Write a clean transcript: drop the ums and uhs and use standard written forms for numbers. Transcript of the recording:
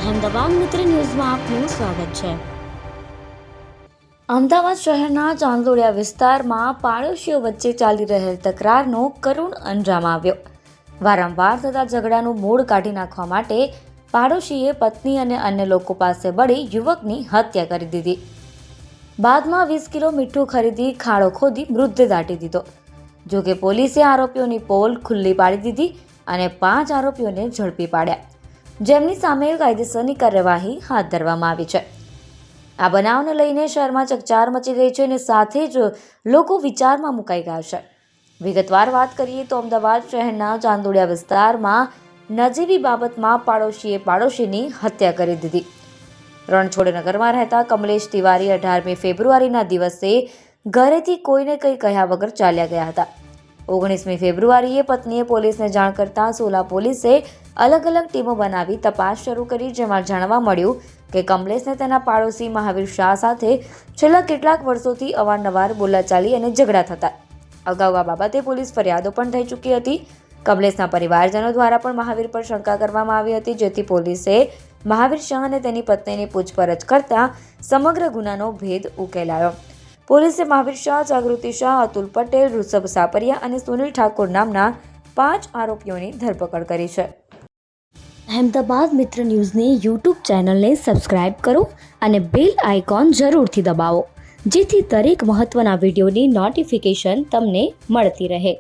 અહેમદાબાદ મિત્ર ન્યૂઝમાં આપનું સ્વાગત છે। અમદાવાદ શહેરના ચાંદોડિયા વિસ્તારમાં પાડોશીઓ વચ્ચે ચાલી રહેલ તકરારનો કરુણ અંજામ આવ્યો। વારંવાર થતા ઝઘડાનું મૂળ કાઢી નાખવા માટે પાડોશીએ પત્ની અને અન્ય લોકો પાસે બળી યુવકની હત્યા કરી દીધી। બાદમાં 20 કિલો મીઠું ખરીદી ખાડો ખોદી મૃતદેહ દાટી દીધો। જોકે પોલીસે આરોપીઓની પોલ ખુલ્લી પાડી દીધી અને 5 આરોપીઓને ઝડપી પાડ્યા, જેમની સામે કાયદેસરની કાર્યવાહી હાથ ધરવામાં આવી છે। આ બનાવને લઈને શહેરમાં ચકચાર મચી ગઈ છે અને સાથે જ લોકો વિચારમાં મુકાઈ ગયા છે। વિગતવાર વાત કરીએ તો અમદાવાદ શહેરના ચાંદોડિયા વિસ્તારમાં નજીવી બાબતમાં પાડોશીએ પાડોશીની હત્યા કરી દીધી। રણછોડનગરમાં રહેતા કમલેશ તિવારી 18મી ફેબ્રુઆરીના દિવસે ઘરેથી કોઈને કંઈ કહ્યા વગર ચાલ્યા ગયા હતા। 19મી ફેબ્રુઆરીએ પત્નીએ પોલીસને જાણ કરતાં સોલા પોલીસે અલગ અલગ ટીમો બનાવી તપાસ શરૂ કરી, જેમાં જાણવા મળ્યું કે કમલેશને તેના પાડોશી મહાવીર શાહ સાથે છેલ્લા કેટલાક વર્ષોથી અવારનવાર બોલાચાલી અને ઝઘડા થતા। અગાઉ આ બાબતે પોલીસ ફરિયાદો પણ થઈ ચૂકી હતી। કમલેશના પરિવારજનો દ્વારા પણ મહાવીર પર શંકા કરવામાં આવી હતી, જેથી પોલીસે મહાવીર શાહ અને તેની પત્નીની પૂછપરછ કરતા સમગ્ર ગુનાનો ભેદ ઉકેલાયો। પોલીસે મહાવીર શાહ, જાગૃતિ શાહ, અતુલ પટેલ, ઋષભ સાપરિયા અને સુનિલ ઠાકોર નામના 5 આરોપીઓની ધરપકડ કરી છે। અહેમદાબાદ મિત્ર ન્યૂઝની યુટ્યુબ ચેનલને સબસ્ક્રાઇબ કરો અને બેલ આઇકોન જરૂરથી દબાવો, જેથી દરેક મહત્વના વિડીયોની નોટિફિકેશન તમને મળતી રહે।